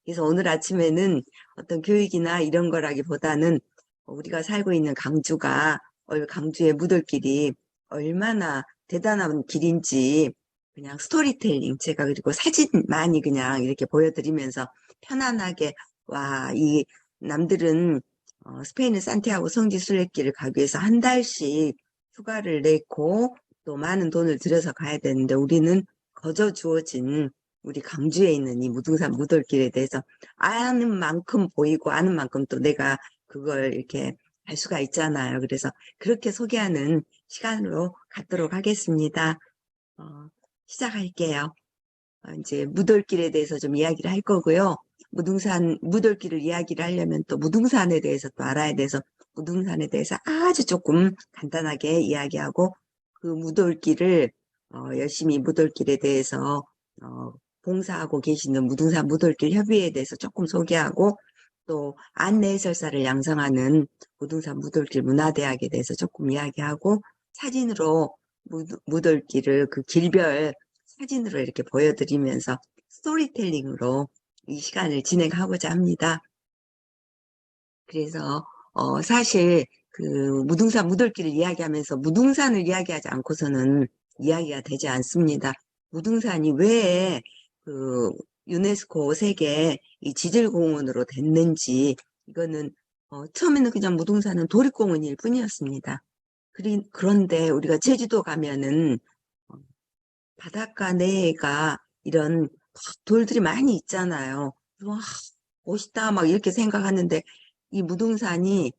그래서 오늘 아침에는 어떤 교육이나 이런 거라기보다는 우리가 살고 있는 강주의 무들길이 얼마나 대단한 길인지 그냥 스토리텔링 제가 그리고 사진 많이 그냥 이렇게 보여드리면서 편안하게 와, 이 남들은 스페인의 산티아고 성지 순례길을 가기 위해서 한 달씩 휴가를 내고 또 많은 돈을 들여서 가야 되는데 우리는 거저 주어진 우리 강주에 있는 이 무등산 무들길에 대해서 아는 만큼 보이고 아는 만큼 또 내가 그걸 이렇게 알 수가 있잖아요. 그래서 그렇게 소개하는 시간으로 갖도록 하겠습니다. 어, 시작할게요. 이제 무들길에 대해서 좀 이야기를 할 거고요. 무들길을 이야기를 하려면 또 무등산에 대해서 또 알아야 돼서 무등산에 대해서 아주 조금 간단하게 이야기하고 그 무들길을 열심히 무들길에 대해서 봉사하고 계시는 무등산 무들길 협의회에 대해서 조금 소개하고 또 안내 해설사를 양성하는 무등산 무들길 문화대학에 대해서 조금 이야기하고 사진으로 무들길을 그 길별 사진으로 이렇게 보여드리면서 스토리텔링으로 이 시간을 진행하고자 합니다. 그래서 사실 그 무등산 무들길을 이야기하면서 무등산을 이야기하지 않고서는 이야기가 되지 않습니다. 무등산이 왜 그 유네스코 세계 이 지질공원으로 됐는지 이거는 처음에는 그냥 무등산은 도립공원일 뿐이었습니다. 그런데 우리가 제주도 가면은 바닷가 내가 이런 돌들이 많이 있잖아요. 와, 멋있다 막 이렇게 생각하는데 이 무등산이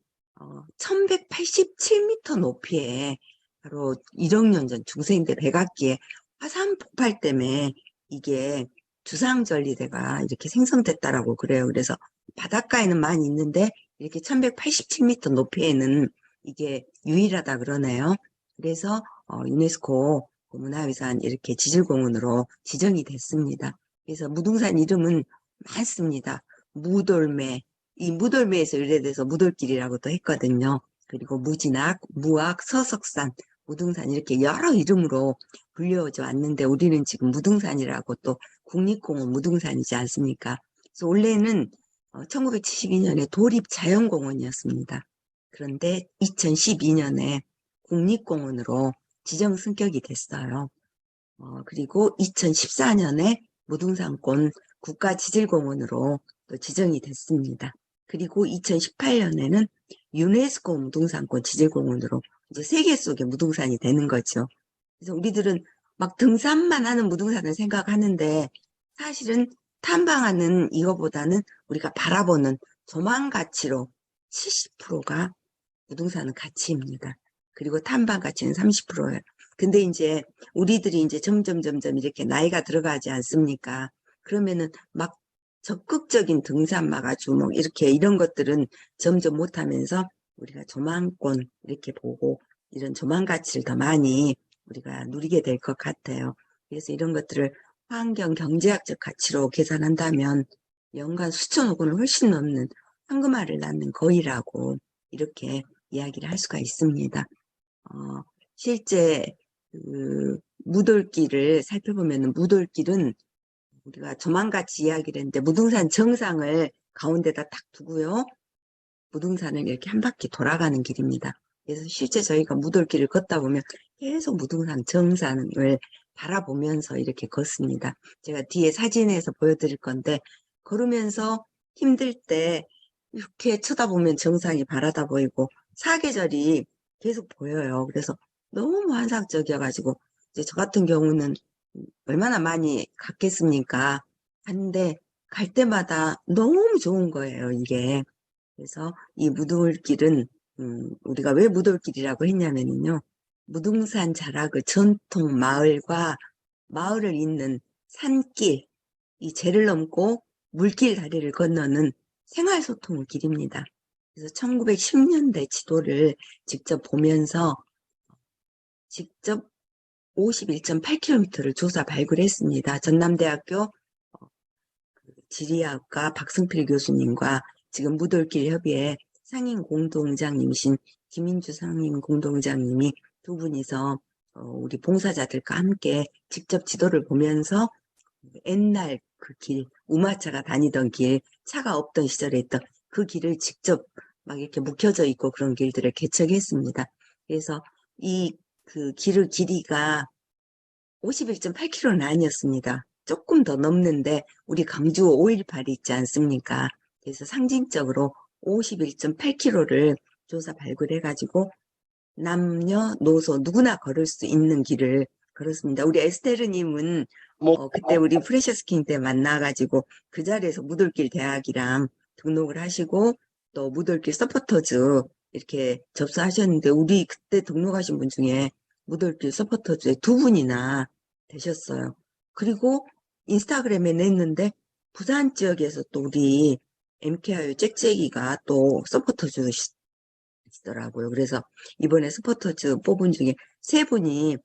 1187m 높이에 바로 1억 년 전 중세인데 백악기에 화산 폭발 때문에 이게 주상절리대가 이렇게 생성됐다라고 그래요. 그래서 바닷가에는 많이 있는데 이렇게 1187m 높이에는 이게 유일하다 그러네요. 그래서 유네스코 문화유산 이렇게 지질공원으로 지정이 됐습니다. 그래서 무등산 이름은 많습니다. 무돌매, 이 무돌매에서 유래돼서 무돌길이라고도 했거든요. 그리고 무진악, 무악, 서석산, 무등산 이렇게 여러 이름으로 불려져 왔는데 우리는 지금 무등산이라고 또 국립공원 무등산이지 않습니까? 그래서 원래는 1972년에 도립자연공원이었습니다. 그런데 2012년에 국립공원으로 지정 승격이 됐어요. 그리고 2014년에 무등산권 국가지질공원으로 또 지정이 됐습니다. 그리고 2018년에는 유네스코 무등산권 지질공원으로 이제 세계 속의 무등산이 되는 거죠. 그래서 우리들은 막 등산만 하는 무등산을 생각하는데 사실은 탐방하는 이거보다는 우리가 바라보는 조망 가치로 70%가 무등산은 가치입니다. 그리고 탐방 가치는 30%예요. 근데 이제 우리들이 이제 점점 이렇게 나이가 들어가지 않습니까? 그러면은 막 적극적인 등산 막 아주 뭐 이렇게 이런 것들은 점점 못하면서 우리가 조망권 이렇게 보고 이런 조망 가치를 더 많이 우리가 누리게 될 것 같아요. 그래서 이런 것들을 환경 경제학적 가치로 계산한다면 연간 수천억 원을 훨씬 넘는 황금알을 낳는 거위라고 이렇게 이야기를 할 수가 있습니다. 실제 그 무돌길을 살펴보면 무돌길은 우리가 조망같이 이야기를 했는데 무등산 정상을 가운데다 딱 두고요. 무등산을 이렇게 한 바퀴 돌아가는 길입니다. 그래서 실제 저희가 무돌길을 걷다 보면 계속 무등산 정상을 바라보면서 이렇게 걷습니다. 제가 뒤에 사진에서 보여드릴 건데 걸으면서 힘들 때 이렇게 쳐다보면 정상이 바라다 보이고 사계절이 계속 보여요. 그래서 너무 환상적이어가지고 이제 저 같은 경우는 얼마나 많이 갔겠습니까? 갔는데 갈 때마다 너무 좋은 거예요, 이게. 그래서 이 무돌길은 우리가 왜 무돌길이라고 했냐면요. 무등산 자락의 전통 마을과 마을을 잇는 산길, 이 제를 넘고 물길 다리를 건너는 생활소통의 길입니다. 그래서 1910년대 지도를 직접 보면서 직접 51.8km를 조사 발굴했습니다. 전남대학교 지리학과 박승필 교수님과 지금 무돌길 협의회 상임 공동의장님이신 김인주 상임 공동의장님이 두 분이서 우리 봉사자들과 함께 직접 지도를 보면서 옛날 그 길, 우마차가 다니던 길, 차가 없던 시절에 있던 그 길을 직접 막 이렇게 묵혀져 있고 그런 길들을 개척했습니다. 그래서 이 그 길이가 51.8km는 아니었습니다. 조금 더 넘는데 우리 강주 518이 있지 않습니까? 그래서 상징적으로 51.8km를 조사 발굴해가지고 남녀노소 누구나 걸을 수 있는 길을 걸었습니다. 우리 에스테르님은 그때 우리 프레셔스킹 때 만나가지고 그 자리에서 무들길 대학이랑 등록을 하시고 또 무들길 서포터즈 이렇게 접수하셨는데 우리 그때 등록하신 분 중에 무들길 서포터즈에 두 분이나 되셨어요. 그리고 인스타그램에 냈는데 부산 지역에서 또 우리 MKRU 짹짹이가 또 서포터즈 시더라고요. 그래서 이번에 스포터즈 뽑은 중에 세 분이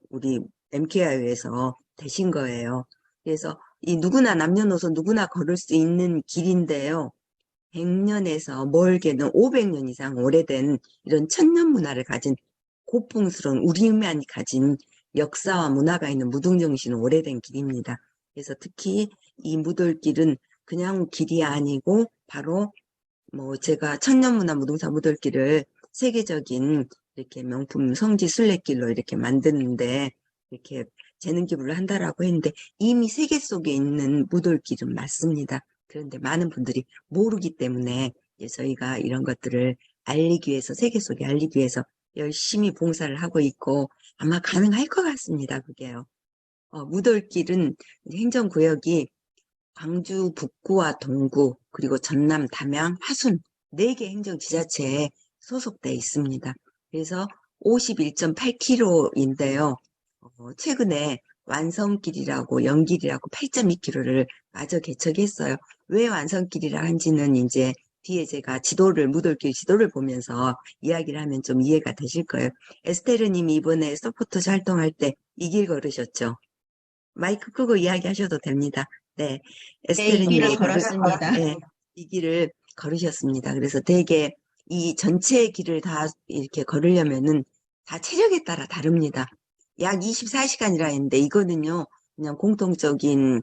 우리 MKRU에서 되신 거예요. 그래서 이 누구나 남녀노소 누구나 걸을 수 있는 길인데요. 100년에서 멀게는 500년 이상 오래된 이런 천년 문화를 가진 고풍스러운 우리만 가진 역사와 문화가 있는 무등정신은 오래된 길입니다. 그래서 특히 이 무돌길은 그냥 길이 아니고 바로 제가 천년문화 무등산 무돌길을 세계적인 이렇게 명품 성지 순례길로 이렇게 만드는데 이렇게 재능 기부를 한다라고 했는데 이미 세계 속에 있는 무돌길은 맞습니다. 그런데 많은 분들이 모르기 때문에 저희가 이런 것들을 알리기 위해서 세계 속에 알리기 위해서 열심히 봉사를 하고 있고 아마 가능할 것 같습니다. 그게요. 무돌길은 행정구역이 광주 북구와 동구 그리고 전남, 담양, 화순 4개 행정지자체에 소속돼 있습니다. 그래서 51.8km인데요. 최근에 완성길이라고 연길이라고 8.2km를 마저 개척했어요. 왜 완성길이라 한지는 이제 뒤에 제가 무돌길 지도를 보면서 이야기를 하면 좀 이해가 되실 거예요. 에스테르님이 이번에 서포터즈 활동할 때 이 길 걸으셨죠? 마이크 끄고 이야기하셔도 됩니다. 네, 네, 이 길을 에스테르님이 걸었습니다. 네, 이 길을 걸으셨습니다. 그래서 되게 이 전체 길을 다 이렇게 걸으려면은 다 체력에 따라 다릅니다. 약 24시간이라 했는데 이거는요, 그냥 공통적인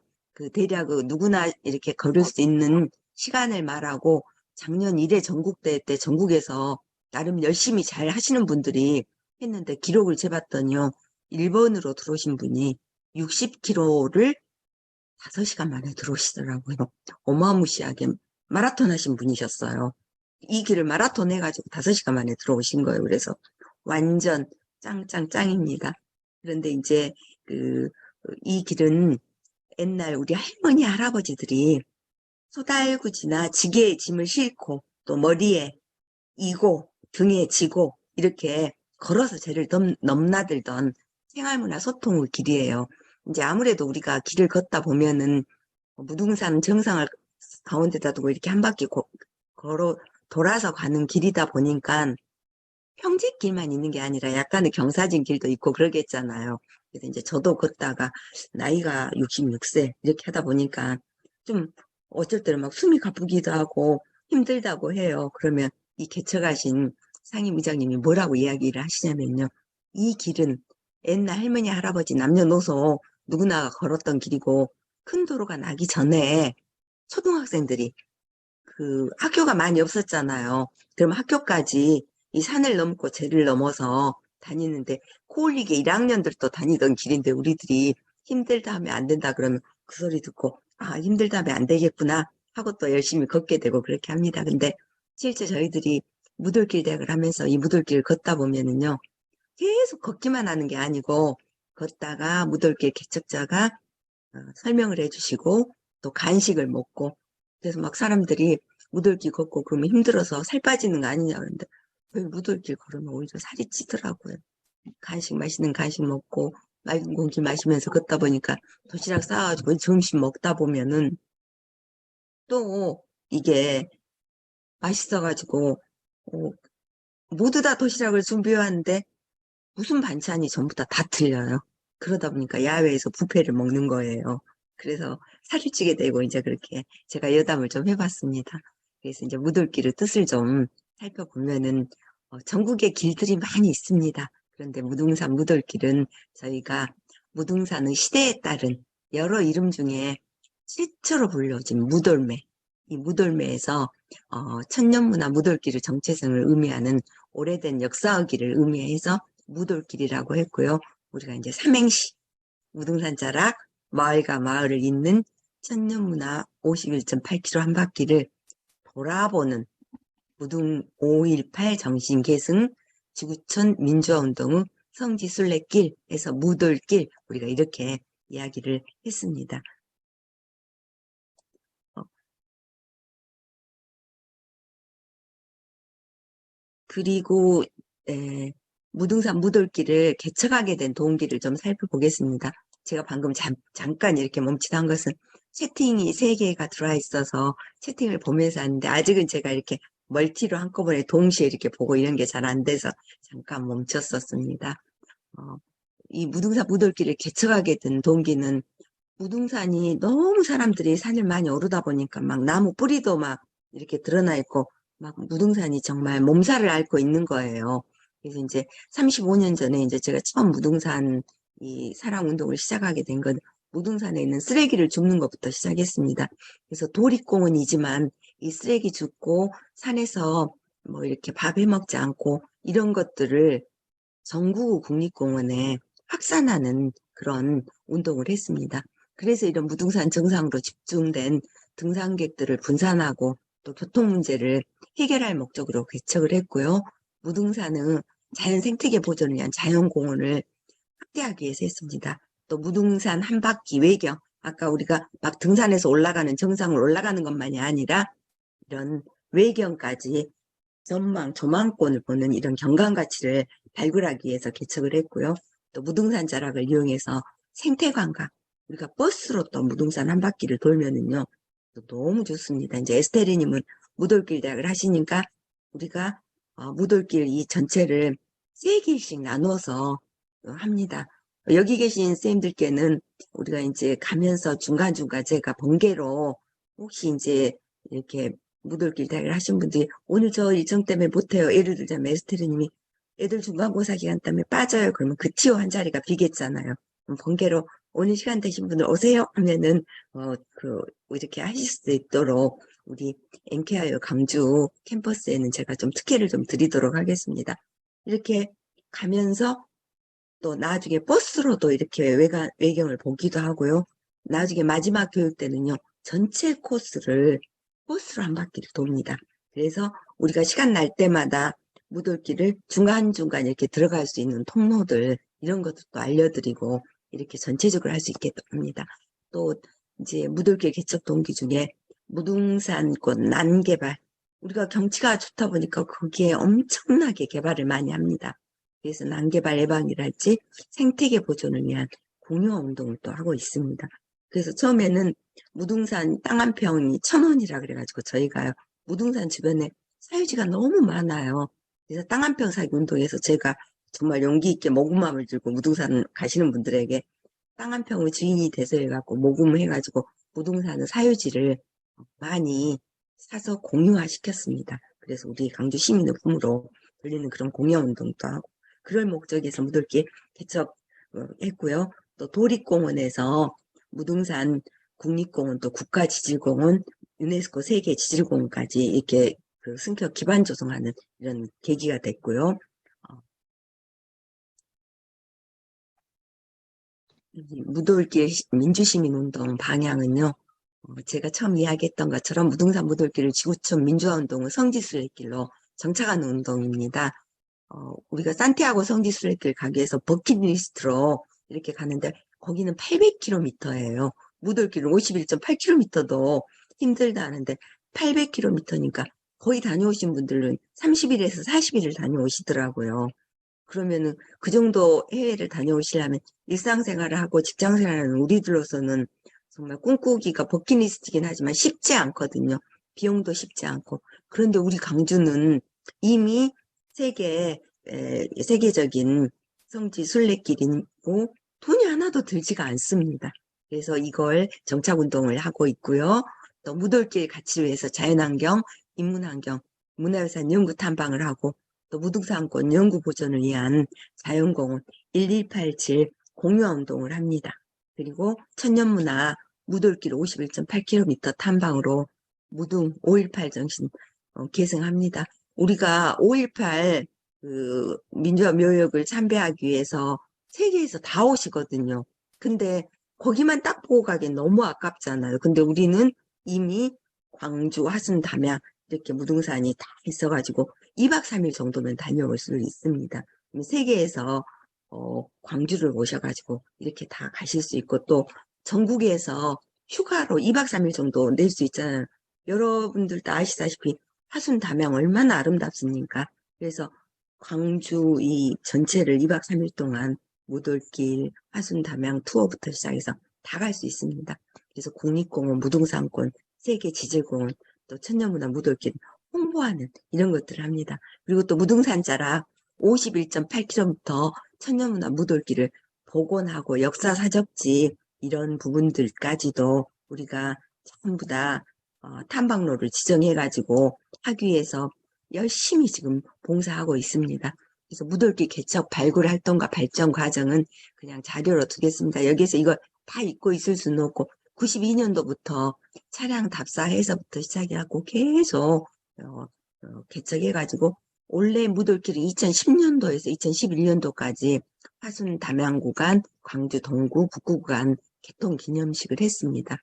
대략 누구나 이렇게 걸을 수 있는 시간을 말하고 작년 1회 전국대회 때 전국에서 나름 열심히 잘 하시는 분들이 했는데 기록을 재봤더니요, 1번으로 들어오신 분이 60km를 5시간 만에 들어오시더라고요. 어마무시하게 마라톤 하신 분이셨어요. 이 길을 마라톤 해가지고 5시간 만에 들어오신 거예요. 그래서 완전 짱짱짱입니다. 그런데 이제 이 길은 옛날 우리 할머니, 할아버지들이 소달구지나 지게에 짐을 싣고 또 머리에 이고 등에 지고 이렇게 걸어서 죄를 넘나들던 생활문화 소통의 길이에요. 이제 아무래도 우리가 길을 걷다 보면은 무등산 정상을 가운데다 두고 이렇게 한 바퀴 돌아서 가는 길이다 보니까 평지길만 있는 게 아니라 약간의 경사진 길도 있고 그러겠잖아요. 그래서 이제 저도 걷다가 나이가 66세 이렇게 하다 보니까 좀 어쩔 때는 막 숨이 가쁘기도 하고 힘들다고 해요. 그러면 이 개척하신 상임의장님이 뭐라고 이야기를 하시냐면요. 이 길은 옛날 할머니, 할아버지, 남녀노소 누구나 걸었던 길이고 큰 도로가 나기 전에 초등학생들이 학교가 많이 없었잖아요. 그럼 학교까지 이 산을 넘고 제를 넘어서 다니는데 코올리게 1학년들도 다니던 길인데 우리들이 힘들다 하면 안 된다 그러면 그 소리 듣고 아 힘들다 하면 안 되겠구나 하고 또 열심히 걷게 되고 그렇게 합니다. 근데 실제 저희들이 무들길 대학을 하면서 이 무들길을 걷다 보면은요 계속 걷기만 하는 게 아니고 걷다가 무들길 개척자가 설명을 해주시고 또 간식을 먹고 그래서 막 사람들이 무들길 걷고 그러면 힘들어서 살 빠지는 거 아니냐 그러는데 왜 무들길 걸으면 오히려 살이 찌더라고요. 맛있는 간식 먹고 맑은 공기 마시면서 걷다 보니까 도시락 싸가지고 점심 먹다 보면은 또 이게 맛있어가지고 모두 다 도시락을 준비하는데 무슨 반찬이 전부 다 틀려요. 그러다 보니까 야외에서 뷔페를 먹는 거예요. 그래서 살이 찌게 되고 이제 그렇게 제가 여담을 좀 해봤습니다. 그래서 이제 무들길의 뜻을 좀 살펴보면은 전국에 길들이 많이 있습니다. 그런데 무등산 무들길은 저희가 무등산의 시대에 따른 여러 이름 중에 최초로 불려진 무돌매. 이 무돌매에서 천년문화 무돌길의 정체성을 의미하는 오래된 역사의길을 의미해서 무돌길이라고 했고요. 우리가 이제 삼행시, 무등산 자락, 마을과 마을을 잇는 천년문화 51.8km 한 바퀴를 돌아보는 무등 5.18 정신계승 지구촌 민주화운동의 성지순례길에서 무돌길, 우리가 이렇게 이야기를 했습니다. 그리고 무등산 무돌길을 개척하게 된 동기를 좀 살펴보겠습니다. 제가 방금 잠깐 이렇게 멈칫한 것은 채팅이 3개가 들어와 있어서 채팅을 보면서 하는데, 아직은 제가 이렇게 멀티로 한꺼번에 동시에 이렇게 보고 이런 게 잘 안 돼서 잠깐 멈췄었습니다. 이 무등산 무돌길을 개척하게 된 동기는, 무등산이 너무 사람들이 산을 많이 오르다 보니까 막 나무 뿌리도 막 이렇게 드러나 있고, 막 무등산이 정말 몸살을 앓고 있는 거예요. 그래서 이제 35년 전에 이제 제가 처음 무등산 이 사랑 운동을 시작하게 된 건 무등산에 있는 쓰레기를 줍는 것부터 시작했습니다. 그래서 도립공원이지만 이 쓰레기 줍고 산에서 뭐 이렇게 밥 해 먹지 않고 이런 것들을 전국 국립공원에 확산하는 그런 운동을 했습니다. 그래서 이런 무등산 정상으로 집중된 등산객들을 분산하고 또 교통 문제를 해결할 목적으로 개척을 했고요. 무등산은 자연 생태계 보존을 위한 자연공원을 확대하기 위해서 했습니다. 또 무등산 한 바퀴 외경, 아까 우리가 막 등산에서 올라가는 정상을 올라가는 것만이 아니라 이런 외경까지 전망, 조망권을 보는 이런 경관가치를 발굴하기 위해서 개척을 했고요. 또 무등산 자락을 이용해서 생태관광, 우리가 버스로 또 무등산 한 바퀴를 돌면은요, 또 너무 좋습니다. 이제 에스테리님은 무돌길 대학을 하시니까 우리가 무돌길 이 전체를 3길씩 나누어서 합니다. 여기 계신 선생님들께는 우리가 이제 가면서 중간중간 제가 번개로 혹시 이제 이렇게 무돌길 대학을 하신 분들이 오늘 저 일정 때문에 못해요. 예를 들자면 에스테르님이 애들 중간고사 기간 때문에 빠져요. 그러면 그 티오 한 자리가 비겠잖아요. 그럼 번개로 오늘 시간 되신 분들 오세요 하면은 이렇게 하실 수 있도록 우리 엔케아유 강주 캠퍼스에는 제가 좀 특혜를 좀 드리도록 하겠습니다. 이렇게 가면서 또 나중에 버스로도 이렇게 외경을 보기도 하고요. 나중에 마지막 교육 때는요, 전체 코스를 버스로 한 바퀴를 돕니다. 그래서 우리가 시간 날 때마다 무돌길을 중간중간 이렇게 들어갈 수 있는 통로들, 이런 것도 알려드리고 이렇게 전체적으로 할 수 있게 합니다. 또 이제 무돌길 개척 동기 중에 무등산꽃 난개발, 우리가 경치가 좋다 보니까 거기에 엄청나게 개발을 많이 합니다. 그래서 난개발 예방이랄지 생태계 보존을 위한 공유화 운동을 또 하고 있습니다. 그래서 처음에는 무등산 땅 한 평이 1,000원이라 그래가지고 저희가요, 무등산 주변에 사유지가 너무 많아요. 그래서 땅 한 평 사기 운동에서 제가 정말 용기 있게 모금함을 들고 무등산 가시는 분들에게 땅 한 평의 주인이 돼서 해갖고 모금을 해가지고 무등산의 사유지를 많이 사서 공유화 시켰습니다. 그래서 우리 강주 시민의 품으로 돌리는 그런 공유화 운동도 하고, 그럴 목적에서 무돌길 개척했고요. 또 도립공원에서 무등산 국립공원 또 국가지질공원, 유네스코 세계 지질공원까지 이렇게 승격 기반 조성하는 이런 계기가 됐고요. 무돌길 민주시민운동 방향은요, 제가 처음 이야기했던 것처럼 무등산 무돌길을 지구촌 민주화운동의 성지순례길로 정착하는 운동입니다. 우리가 산티아고 성지순례길 가기 위해서 버킷리스트로 이렇게 가는데 거기는 800km예요. 무돌길은 51.8km도 힘들다 하는데 800km니까 거의 다녀오신 분들은 30일에서 40일을 다녀오시더라고요. 그러면은 그 정도 해외를 다녀오시려면 일상생활을 하고 직장생활을 하는 우리들로서는 정말 꿈꾸기가 버킷리스트이긴 하지만 쉽지 않거든요. 비용도 쉽지 않고. 그런데 우리 강주는 이미 세계적인 성지 순례길이고 돈이 하나도 들지가 않습니다. 그래서 이걸 정착운동을 하고 있고요. 또 무돌길 가치를 위해서 자연환경, 인문환경, 문화유산 연구 탐방을 하고, 또 무등산권 연구 보존을 위한 자연공원 1187 공유화 운동을 합니다. 그리고 천년문화 무돌길 51.8km 탐방으로 무등 5.18 정신 계승합니다. 우리가 5.18 그 민주화 묘역을 참배하기 위해서 세계에서 다 오시거든요. 근데 거기만 딱 보고 가기엔 너무 아깝잖아요. 근데 우리는 이미 광주, 화순, 담양 이렇게 무등산이 다 있어가지고 2박 3일 정도면 다녀올 수 있습니다. 세계에서 광주를 오셔가지고 이렇게 다 가실 수 있고 또 전국에서 휴가로 2박 3일 정도 낼 수 있잖아요. 여러분들도 아시다시피 화순 담양 얼마나 아름답습니까? 그래서 광주 이 전체를 2박 3일 동안 무돌길, 화순 담양 투어부터 시작해서 다 갈 수 있습니다. 그래서 국립공원, 무등산권, 세계지질공원, 또 천년문화 무돌길 홍보하는 이런 것들을 합니다. 그리고 또 무등산 자락 51.8km 천년문화 무돌길을 복원하고 역사 사적지 이런 부분들까지도 우리가 전부 다 탐방로를 지정해가지고 하기 위해서 열심히 지금 봉사하고 있습니다. 그래서 무돌길 개척 발굴 활동과 발전 과정은 그냥 자료로 두겠습니다. 여기에서 이거 다 잊고 있을 수는 없고 92년도부터 차량 답사해서부터 시작해갖고 계속 개척해가지고 원래 무돌길은 2010년도에서 2011년도까지 화순 담양 구간, 광주 동구, 북구 구간 개통 기념식을 했습니다.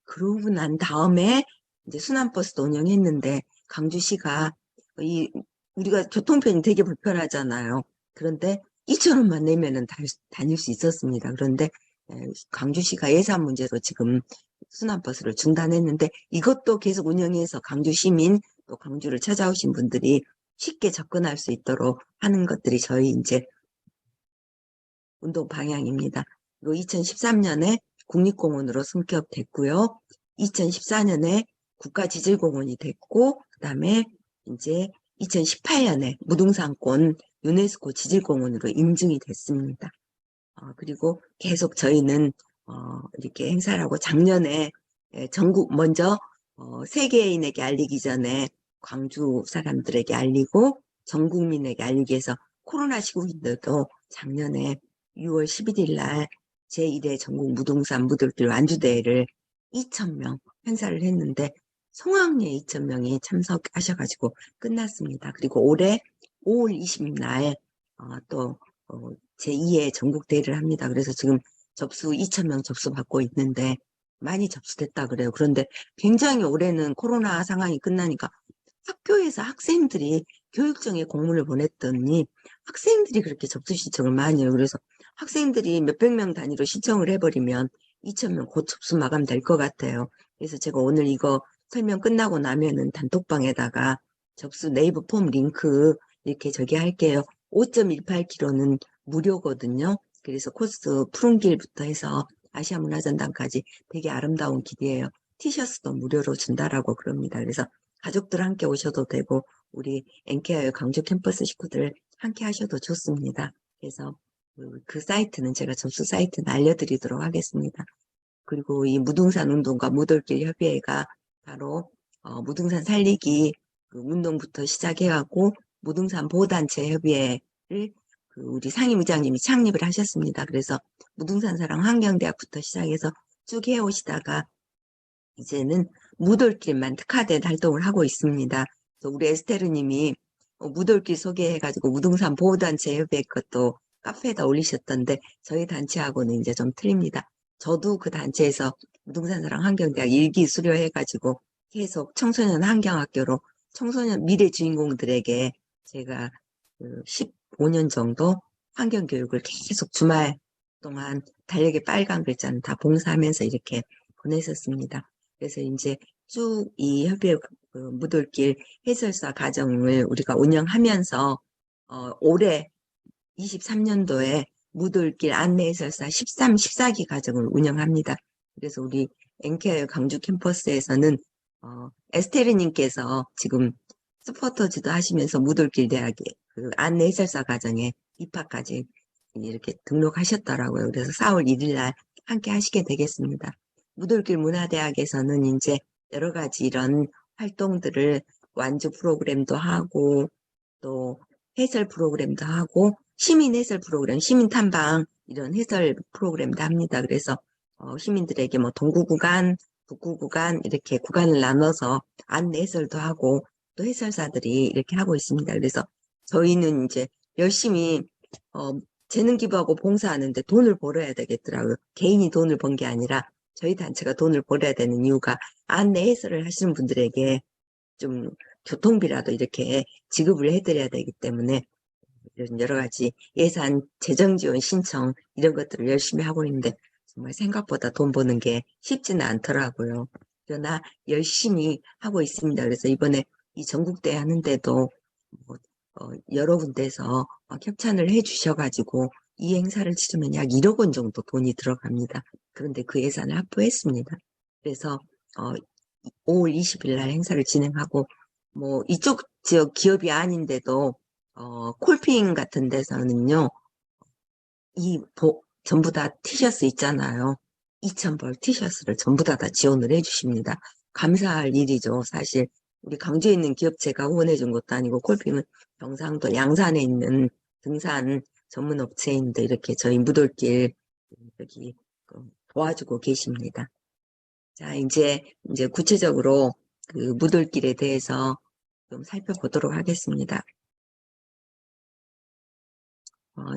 그러고 난 다음에 이제 순환버스도 운영했는데 강주시가 우리가 교통편이 되게 불편하잖아요. 그런데 2,000원만 내면은 다닐 수 있었습니다. 그런데 강주시가 예산 문제로 지금 순환버스를 중단했는데 이것도 계속 운영해서 강주 시민 또 광주를 찾아오신 분들이 쉽게 접근할 수 있도록 하는 것들이 저희 이제 운동 방향입니다. 그리고 2013년에 국립공원으로 승격됐고요. 2014년에 국가지질공원이 됐고 그 다음에 이제 2018년에 무등산권 유네스코 지질공원으로 인증이 됐습니다. 그리고 계속 저희는 이렇게 행사를 하고 작년에 전국 먼저 세계인에게 알리기 전에 광주 사람들에게 알리고 전 국민에게 알리기 위해서 코로나 시국인데도 작년에 6월 11일 날 제1회 전국 무등산 무돌길 완주대회를 2,000명 행사를 했는데 송악리에 2,000명이 참석하셔가지고 끝났습니다. 그리고 올해 5월 20일 또 제2회 전국대회를 합니다. 그래서 지금 접수 2,000명 접수받고 있는데 많이 접수됐다 그래요. 그런데 굉장히 올해는 코로나 상황이 끝나니까 학교에서 학생들이 교육청에 공문을 보냈더니 학생들이 그렇게 접수 신청을 많이 해요. 그래서 학생들이 몇백 명 단위로 신청을 해버리면 2,000명 곧 접수 마감될 것 같아요. 그래서 제가 오늘 이거 설명 끝나고 나면은 단톡방에다가 접수 네이버 폼 링크 이렇게 저기 할게요. 5.18km는 무료거든요. 그래서 코스 푸른 길부터 해서 아시아 문화전당까지 되게 아름다운 길이에요. 티셔츠도 무료로 준다라고 그럽니다. 그래서 가족들 함께 오셔도 되고 우리 엔케어 강주 캠퍼스 식구들 함께 하셔도 좋습니다. 그래서 그 사이트는 제가 접수 사이트는 알려드리도록 하겠습니다. 그리고 이 무등산 운동과 무돌길 협의회가 바로 무등산 살리기 그 운동부터 시작해갖고 무등산 보호단체 협의회를 우리 상임의장님이 창립을 하셨습니다. 그래서 무등산 사랑 환경대학부터 시작해서 쭉 해오시다가 이제는 무돌길만 특화된 활동을 하고 있습니다. 그래서 우리 에스테르님이 무돌길 소개해가지고 무등산 보호단체 협의회 것도 카페에다 올리셨던데 저희 단체하고는 이제 좀 틀립니다. 저도 그 단체에서 무등산 사랑 환경대학 일기 수료해가지고 계속 청소년 환경학교로 청소년 미래 주인공들에게 제가 15년 정도 환경교육을 계속 주말 동안 달력에 빨간 글자는 다 봉사하면서 이렇게 보냈었습니다. 그래서 이제 쭉 이 협의회 무돌길 해설사 과정을 우리가 운영하면서 올해 23년도에 무돌길 안내해설사 13, 14기 과정을 운영합니다. 그래서 우리 엔케어 강주 캠퍼스에서는 에스테르님께서 지금 스포터즈도 하시면서 무돌길 대학에 그 안내해설사 과정에 입학까지 이렇게 등록하셨더라고요. 그래서 4월 1일 날 함께 하시게 되겠습니다. 무돌길 문화대학에서는 이제 여러 가지 이런 활동들을 완주 프로그램도 하고 또 해설 프로그램도 하고 시민 해설 프로그램, 시민 탐방 이런 해설 프로그램도 합니다. 그래서 시민들에게 뭐 동구 구간, 북구 구간 이렇게 구간을 나눠서 안내 해설도 하고 또 해설사들이 이렇게 하고 있습니다. 그래서 저희는 이제 열심히 어, 재능 기부하고 봉사하는데 돈을 벌어야 되겠더라고요. 개인이 돈을 번 게 아니라 저희 단체가 돈을 벌어야 되는 이유가 안내 해설을 하시는 분들에게 좀 교통비라도 이렇게 지급을 해드려야 되기 때문에 이런 여러 가지 예산, 재정 지원 신청 이런 것들을 열심히 하고 있는데 정말 생각보다 돈 버는 게 쉽지는 않더라고요. 그러나 열심히 하고 있습니다. 그래서 이번에 이 전국대회 하는데도 뭐, 여러 군데서 협찬을 해 주셔가지고 이 행사를 치르면 약 1억 원 정도 돈이 들어갑니다. 그런데 그 예산을 확보했습니다. 그래서 5월 20일 날 행사를 진행하고 뭐 이쪽 지역 기업이 아닌데도 콜핑 같은 데서는요, 전부 다 티셔츠 있잖아요. 2,000벌 티셔츠를 전부 다 지원을 해주십니다. 감사할 일이죠. 사실 우리 광주에 있는 기업체가 후원해준 것도 아니고 콜핑은 경상도 양산에 있는 등산 전문 업체인데 이렇게 저희 무돌길 여기 도와주고 계십니다. 자, 이제 구체적으로 그 무돌길에 대해서 좀 살펴보도록 하겠습니다.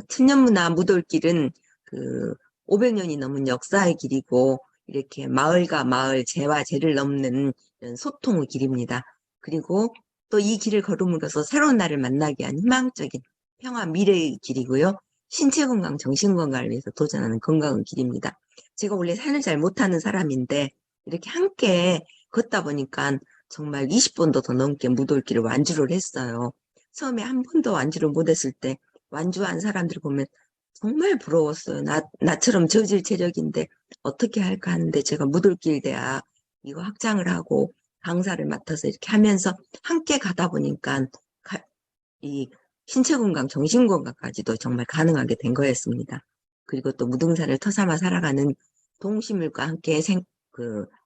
천년문화 무돌길은 그 500년이 넘은 역사의 길이고 이렇게 마을과 마을, 재와 재를 넘는 이런 소통의 길입니다. 그리고 또 이 길을 걸음으로써 새로운 날을 만나기 위한 희망적인 평화 미래의 길이고요. 신체 건강, 정신 건강을 위해서 도전하는 건강의 길입니다. 제가 원래 산을 잘 못하는 사람인데 이렇게 함께 걷다 보니까 정말 20번도 더 넘게 무돌길을 완주를 했어요. 처음에 한 번도 완주를 못했을 때 완주한 사람들 보면 정말 부러웠어요. 나처럼 저질 체력인데 어떻게 할까 하는데 제가 무들길 대학 이거 확장을 하고 강사를 맡아서 이렇게 하면서 함께 가다 보니까 이 신체 건강, 정신 건강까지도 정말 가능하게 된 거였습니다. 그리고 또 무등산을 터삼아 살아가는 동식물과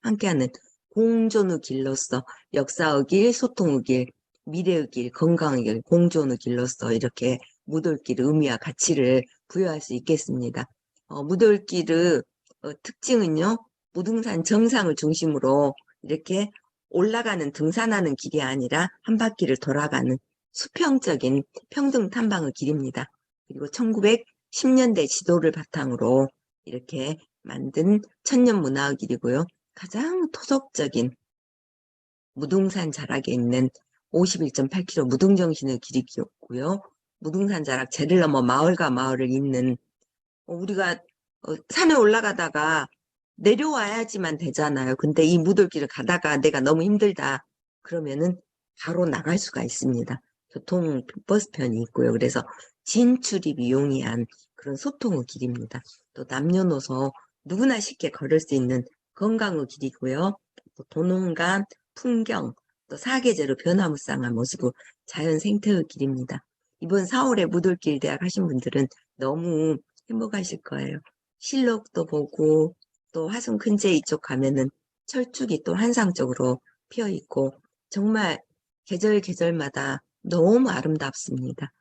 함께하는 공존의 길로서 역사의 길, 소통의 길, 미래의 길, 건강의 길, 공존의 길로서 이렇게 무돌길의 의미와 가치를 부여할 수 있겠습니다. 무돌길의 특징은요, 무등산 정상을 중심으로 이렇게 올라가는 등산하는 길이 아니라 한 바퀴를 돌아가는 수평적인 평등 탐방의 길입니다. 그리고 1910년대 지도를 바탕으로 이렇게 만든 천년문화의 길이고요. 가장 토속적인 무등산 자락에 있는 51.8km 무등정신의 길이고요. 무등산 자락 제를 넘어 마을과 마을을 잇는 우리가 산에 올라가다가 내려와야지만 되잖아요. 근데 이 무들길을 가다가 내가 너무 힘들다 그러면은 바로 나갈 수가 있습니다. 교통 버스편이 있고요. 그래서 진출입이 용이한 그런 소통의 길입니다. 또 남녀노소 누구나 쉽게 걸을 수 있는 건강의 길이고요. 또 도농간, 풍경, 또 사계절의 변화무쌍한 모습의 자연 생태의 길입니다. 이번 4월에 무돌길 대학 하신 분들은 너무 행복하실 거예요. 실록도 보고 또 화성 큰제 이쪽 가면은 철쭉이 또 환상적으로 피어 있고 정말 계절마다 너무 아름답습니다.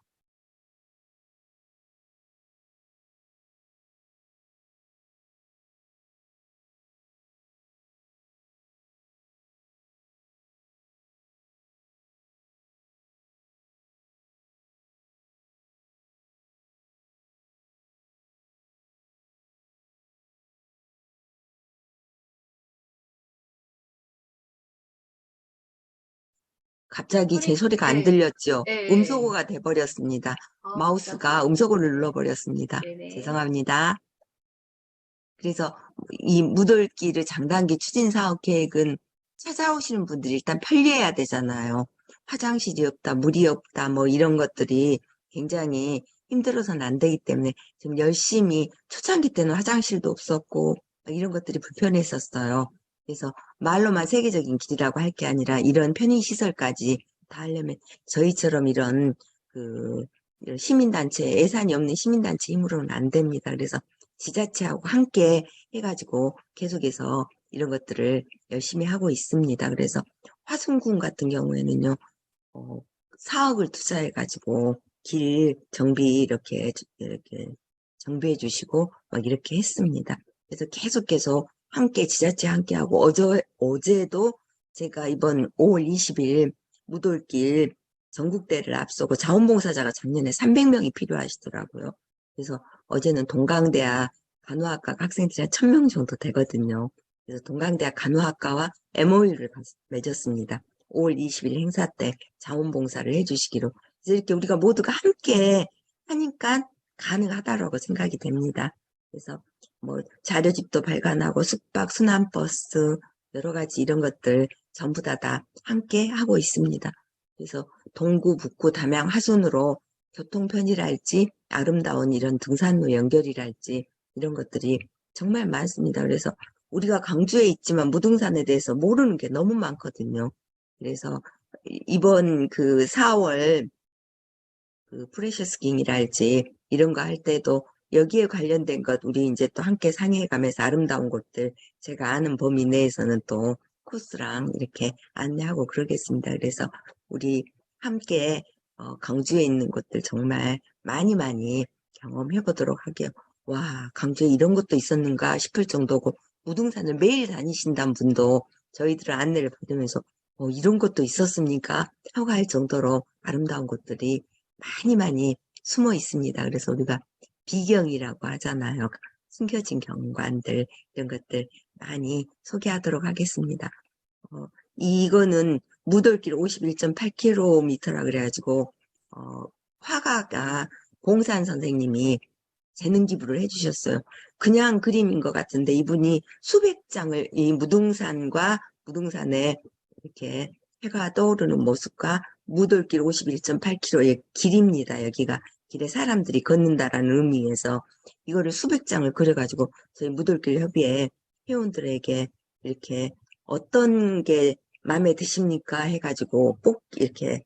갑자기 제 소리가 안 네. 들렸죠? 예. 음소거가 돼버렸습니다. 맞아요. 마우스가 음소거를 눌러버렸습니다. 네네. 죄송합니다. 그래서 이 무돌길을 장단기 추진 사업 계획은 찾아오시는 분들이 일단 편리해야 되잖아요. 화장실이 없다, 물이 없다, 뭐 이런 것들이 굉장히 힘들어서는 안 되기 때문에 지금 열심히 초창기 때는 화장실도 없었고 이런 것들이 불편했었어요. 그래서 말로만 세계적인 길이라고 할 게 아니라 이런 편의시설까지 다 하려면 저희처럼 이런 시민단체, 예산이 없는 시민단체 힘으로는 안 됩니다. 그래서 지자체하고 함께 해가지고 계속해서 이런 것들을 열심히 하고 있습니다. 그래서 화순군 같은 경우에는요, 어, 4억을 투자해가지고 길 정비 이렇게 정비해 주시고 막 이렇게 했습니다. 그래서 계속 함께 지자체 함께하고 어제도 제가 이번 5월 20일 무돌길 전국대회를 앞서고 자원봉사자가 작년에 300명이 필요하시더라고요. 그래서 어제는 동강대학 간호학과 학생들이 한 1000명 정도 되거든요. 그래서 동강대학 간호학과와 MOU를 맺었습니다. 5월 20일 행사 때 자원봉사를 해주시기로. 그래서 이렇게 우리가 모두가 함께 하니까 가능하다라고 생각이 됩니다. 그래서 뭐 자료집도 발간하고 숙박, 순환버스 여러 가지 이런 것들 전부 다 함께 하고 있습니다. 그래서 동구, 북구, 담양, 하순으로 교통편이랄지 아름다운 이런 등산로 연결이랄지 이런 것들이 정말 많습니다. 그래서 우리가 강주에 있지만 무등산에 대해서 모르는 게 너무 많거든요. 그래서 이번 그 4월 그 프레셔스 킹이랄지 이런 거 할 때도 여기에 관련된 것 우리 이제 또 함께 상의해가면서 아름다운 곳들 제가 아는 범위 내에서는 또 코스랑 이렇게 안내하고 그러겠습니다. 그래서 우리 함께 강주에 있는 곳들 정말 많이 경험해 보도록 하게요. 와, 강주에 이런 것도 있었는가 싶을 정도고 무등산을 매일 다니신다는 분도 저희들은 안내를 받으면서 이런 것도 있었습니까? 하고 할 정도로 아름다운 곳들이 많이 숨어 있습니다. 그래서 우리가 비경이라고 하잖아요. 숨겨진 경관들 이런 것들 많이 소개하도록 하겠습니다. 이거는 무돌길 51.8km라 그래가지고 화가가 봉산 선생님이 재능 기부를 해주셨어요. 그냥 그림인 것 같은데 이분이 수백 장을 이 무등산과 무등산에 이렇게 해가 떠오르는 모습과 무돌길 51.8km의 길입니다. 여기가 길에 사람들이 걷는다라는 의미에서 이거를 수백 장을 그려가지고 저희 무돌길 협의회 회원들에게 이렇게 어떤 게 마음에 드십니까 해가지고 꼭 이렇게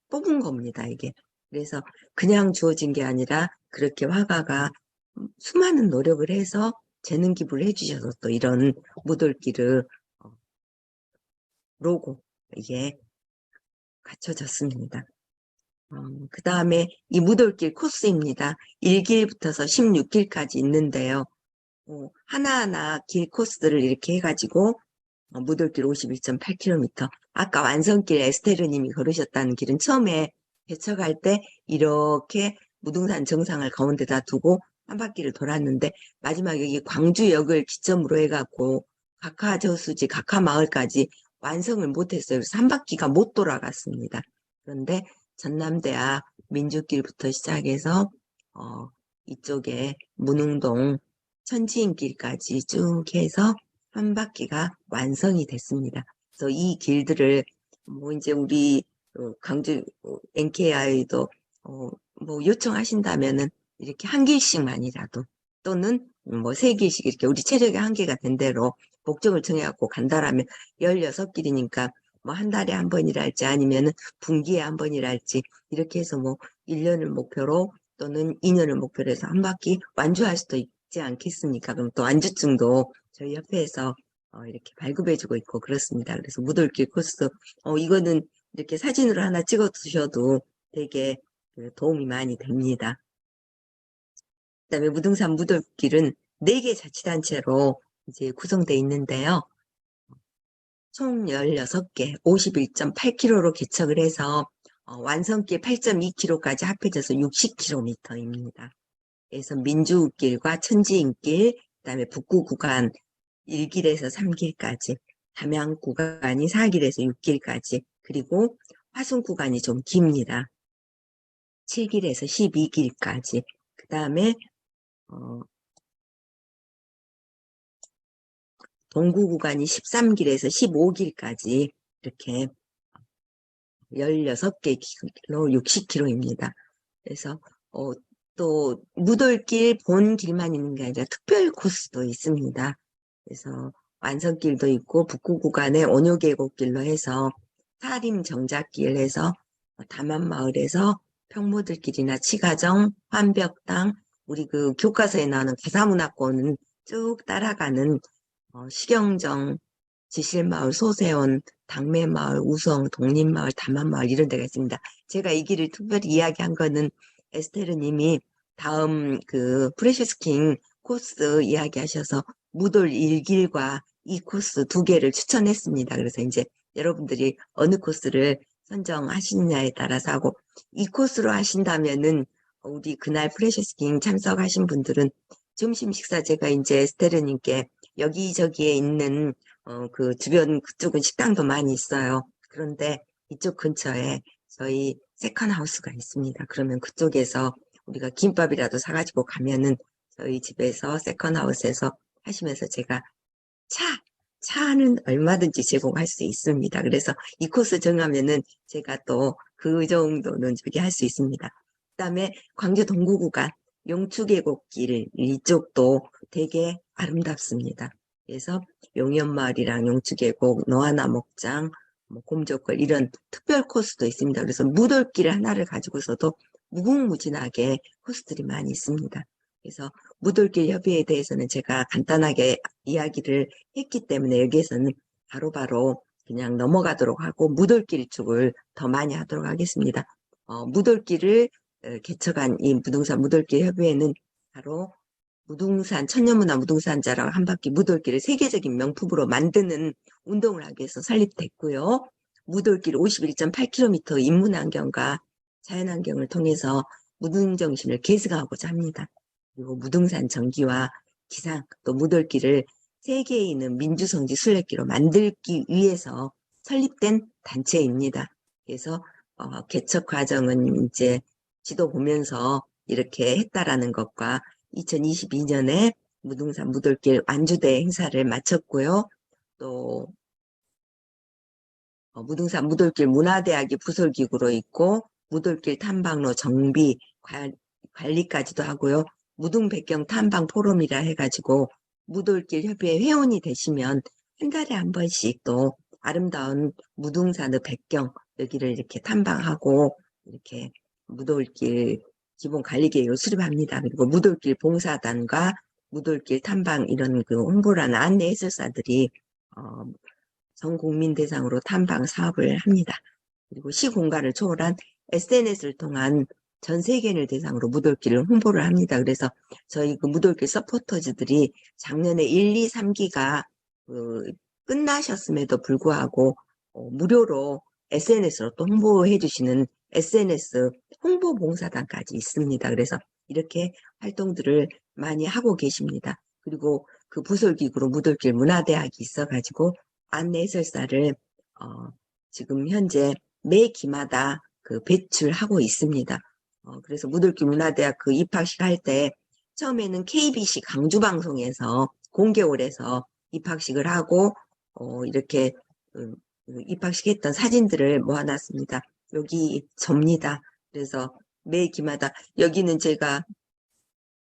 뽑은 겁니다. 이게 그래서 그냥 주어진 게 아니라 그렇게 화가가 수많은 노력을 해서 재능 기부를 해주셔서 또 이런 무돌길을 로고 이게 갖춰졌습니다. 그 다음에 이 무돌길 코스입니다. 1길부터서 16길까지 있는데요. 하나하나 길 코스들을 이렇게 해가지고 무돌길 51.8km 아까 완성길 에스테르님이 걸으셨다는 길은 처음에 개척할 때 이렇게 무등산 정상을 가운데다 두고 한 바퀴를 돌았는데 마지막 여기 광주역을 기점으로 해갖고 각하저수지 각하마을까지 완성을 못했어요. 그래서 한 바퀴가 못 돌아갔습니다. 그런데 전남대학 민주길부터 시작해서 이쪽에 문흥동 천지인길까지 쭉 해서 한 바퀴가 완성이 됐습니다. 그래서 이 길들을 뭐 이제 우리 강주 NKI도 뭐 요청하신다면은 이렇게 한 길씩만이라도 또는 뭐 세 길씩 이렇게 우리 체력의 한계가 된 대로 목적을 정해갖고 간다라면 16길이니까 뭐 한 달에 한 번이랄지 아니면은 분기에 한 번이랄지 이렇게 해서 뭐 1년을 목표로 또는 2년을 목표로 해서 한 바퀴 완주할 수도 있지 않겠습니까? 그럼 또 완주증도 저희 협회에서 이렇게 발급해주고 있고 그렇습니다. 그래서 무돌길 코스 이거는 이렇게 사진으로 하나 찍어 두셔도 되게 도움이 많이 됩니다. 그다음에 무등산 무돌길은 4개 자치단체로 이제 구성되어 있는데요. 총 16개, 51.8km로 개척을 해서 완성길 8.2km까지 합해져서 60km입니다. 그래서 민주길과 천지인길, 그다음에 북구 구간 1길에서 3길까지, 담양 구간이 4길에서 6길까지, 그리고 화순 구간이 좀 깁니다. 7길에서 12길까지, 그 다음에 동구 구간이 13길에서 15길까지 이렇게 16개 길로 60km입니다. 그래서 또 무돌길 본 길만 있는 게 아니라 특별 코스도 있습니다. 그래서 완성길도 있고 북구 구간에 온효계곡길로 해서 사림 정자길 해서 담안마을에서 평모들길이나 치가정, 환벽당, 우리 그 교과서에 나오는 가사문화권은 쭉 따라가는 시경정, 지실마을, 소세원, 당매마을, 우성, 독립마을, 담안마을 이런 데가 있습니다. 제가 이 길을 특별히 이야기한 거는 에스테르님이 다음 그 프레셔스 킹 코스 이야기하셔서 무돌 1길과 이 코스 두 개를 추천했습니다. 그래서 이제 여러분들이 어느 코스를 선정하시느냐에 따라서 하고, 이 코스로 하신다면은 우리 그날 프레셔스킹 참석하신 분들은 점심 식사 제가 이제 에스테르님께 여기저기에 있는 그 주변 그쪽은 식당도 많이 있어요. 그런데 이쪽 근처에 저희 세컨하우스가 있습니다. 그러면 그쪽에서 우리가 김밥이라도 사가지고 가면은 저희 집에서 세컨하우스에서 하시면서 제가 차, 차는 얼마든지 제공할 수 있습니다. 그래서 이 코스 정하면은 제가 또 그 정도는 저기 할 수 있습니다. 그다음에 광주 동구구간 용추계곡길 이쪽도 되게 아름답습니다. 그래서 용연마을이랑 용추계곡, 노하나 목장, 뭐 곰족걸 이런 특별 코스도 있습니다. 그래서 무돌길 하나를 가지고서도 무궁무진하게 코스들이 많이 있습니다. 그래서 무돌길 협의회에 대해서는 제가 간단하게 이야기를 했기 때문에 여기에서는 바로바로 그냥 넘어가도록 하고 무돌길 쪽을 더 많이 하도록 하겠습니다. 무돌길을 개척한 이 부동산 무돌길 협의회는 바로 무등산, 천년문화 무등산자라고 한 바퀴 무돌길을 세계적인 명품으로 만드는 운동을 하기 위해서 설립됐고요. 무돌길 51.8km 인문환경과 자연환경을 통해서 무등정신을 계승하고자 합니다. 그리고 무등산 정기와 기상, 또 무돌길을 세계에 있는 민주성지 순례길로 만들기 위해서 설립된 단체입니다. 그래서 개척 과정은 이제 지도 보면서 이렇게 했다라는 것과 2022년에 무등산 무돌길 완주대 행사를 마쳤고요. 또 무등산 무돌길 문화대학이 부설기구로 있고 무돌길 탐방로 정비 관리까지도 하고요. 무등백경 탐방 포럼이라 해가지고 무돌길 협의회 회원이 되시면 한 달에 한 번씩 또 아름다운 무등산의 백경 여기를 이렇게 탐방하고 이렇게 무돌길 기본 관리 계획을 수립합니다. 그리고 무돌길 봉사단과 무돌길 탐방 이런 그 홍보라는 안내 해설사들이 전 국민 대상으로 탐방 사업을 합니다. 그리고 시공간을 초월한 SNS를 통한 전 세계인을 대상으로 무돌길을 홍보를 합니다. 그래서 저희 그 무돌길 서포터즈들이 작년에 1, 2, 3기가 끝나셨음에도 불구하고 무료로 SNS로 또 홍보해 주시는 SNS 홍보 봉사단까지 있습니다. 그래서 이렇게 활동들을 많이 하고 계십니다. 그리고 그 부설기구로 무돌길 문화대학이 있어가지고 안내 해설사를 지금 현재 매 기마다 그 배출하고 있습니다. 그래서 무돌길 문화대학 그 입학식 할 때 처음에는 KBC 강주방송에서 공개홀에서 입학식을 하고 이렇게 입학식 했던 사진들을 모아놨습니다. 여기 접니다. 그래서 매 기마다 여기는 제가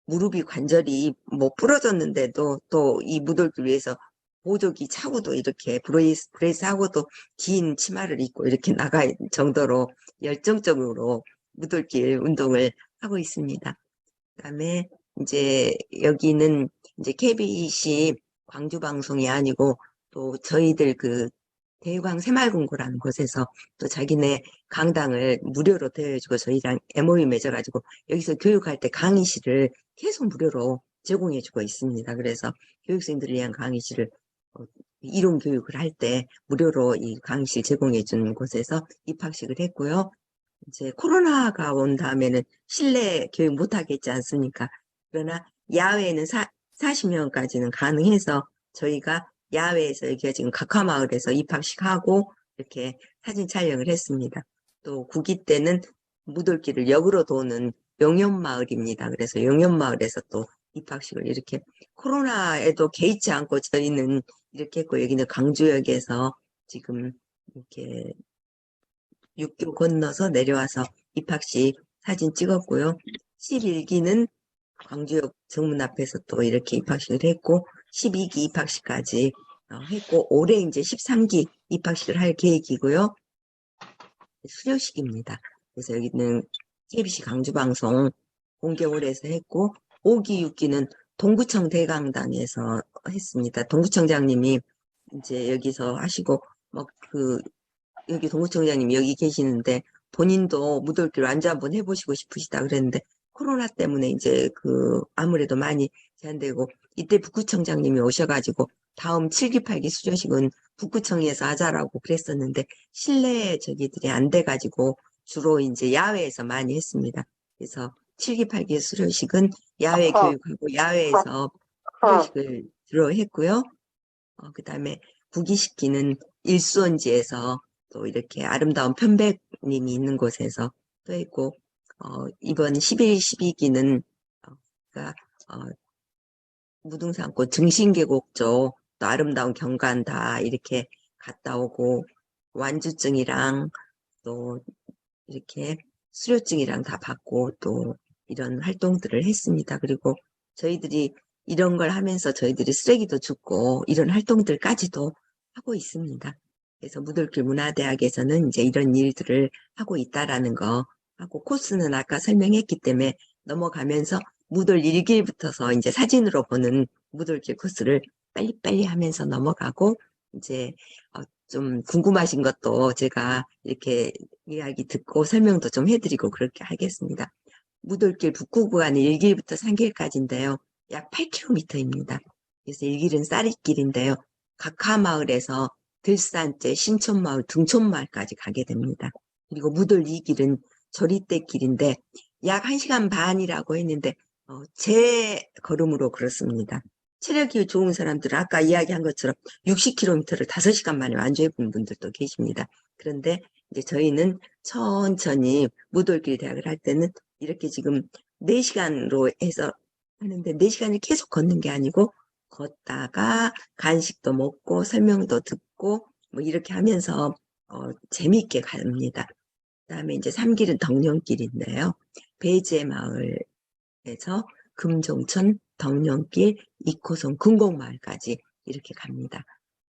무릎이 관절이 뭐 부러졌는데도 또 이 무돌길 위해서 보조기 차고도 이렇게 브레이스하고도 긴 치마를 입고 이렇게 나갈 정도로 열정적으로 무돌길 운동을 하고 있습니다. 그다음에 이제 여기는 이제 KBC 광주 방송이 아니고 또 저희들 그 대광 새마을금고라는 곳에서 또 자기네 강당을 무료로 대여해주고 저희랑 MOU 맺어가지고 여기서 교육할 때 강의실을 계속 무료로 제공해주고 있습니다. 그래서 교육생들을 위한 강의실을 이론 교육을 할 때 무료로 이 강의실 제공해준 곳에서 입학식을 했고요. 이제 코로나가 온 다음에는 실내 교육 못하겠지 않습니까? 그러나 야외에는 40명까지는 가능해서 저희가 야외에서 여기가 지금 각화마을에서 입학식하고 이렇게 사진 촬영을 했습니다. 또 9기 때는 무돌길을 역으로 도는 용연마을입니다. 그래서 용연마을에서 또 입학식을 이렇게 코로나에도 개의치 않고 저희는 이렇게 했고 여기는 강주역에서 지금 이렇게 육교 건너서 내려와서 입학식 사진 찍었고요. 11기는 광주역 정문 앞에서 또 이렇게 입학식을 했고 12기 입학식까지 했고 올해 이제 13기 입학식을 할 계획이고요. 수료식입니다. 그래서 여기는 KBC 강주방송 공개홀에서 했고 5기, 6기는 동구청 대강당에서 했습니다. 동구청장님이 이제 여기서 하시고 여기 동구청장님이 여기 계시는데 본인도 무돌길 완주 한번 해보시고 싶으시다 그랬는데 코로나 때문에 이제 아무래도 많이 제한되고, 이때 북구청장님이 오셔가지고 다음 7기 8기 수료식은 북구청에서 하자라고 그랬었는데 실내 저기들이 안 돼가지고 주로 이제 야외에서 많이 했습니다. 그래서 7기 8기 수료식은 야외 어허, 교육하고 야외에서 어허, 수료식을 주로 했고요. 그다음에 부기식기는 일수원지에서 또 이렇게 아름다운 편백님이 있는 곳에서 또 했고, 이번 11, 12기는 그러니까 무등산꽃 증신계곡 쪽 또 아름다운 경관 다 이렇게 갔다 오고 완주증이랑 또 이렇게 수료증이랑 다 받고 또 이런 활동들을 했습니다. 그리고 저희들이 이런 걸 하면서 저희들이 쓰레기도 줍고 이런 활동들까지도 하고 있습니다. 그래서 무들길 문화대학에서는 이제 이런 일들을 하고 있다라는 거 하고 코스는 아까 설명했기 때문에 넘어가면서 무들 1길부터서 이제 사진으로 보는 무들길 코스를 빨리빨리 하면서 넘어가고 이제 좀 궁금하신 것도 제가 이렇게 이야기 듣고 설명도 좀 해드리고 그렇게 하겠습니다. 무들길 북구 구간은 1길부터 3길까지인데요. 약 8km입니다. 그래서 1길은 쌀이길인데요. 각하마을에서 들산제, 신촌마을, 등촌마을까지 가게 됩니다. 그리고 무들 2길은 조리대길인데 약 1시간 반이라고 했는데 제 걸음으로 그렇습니다. 체력이 좋은 사람들은 아까 이야기한 것처럼 60km를 5시간 만에 완주해본 분들도 계십니다. 그런데 이제 저희는 천천히 무돌길 대학을 할 때는 이렇게 지금 4시간으로 해서 하는데 4시간을 계속 걷는 게 아니고 걷다가 간식도 먹고 설명도 듣고 뭐 이렇게 하면서 재미있게 갑니다. 그다음에 이제 3길은 덕령길인데요. 배제 마을에서 금종천, 덕령길, 이코성, 금곡마을까지 이렇게 갑니다.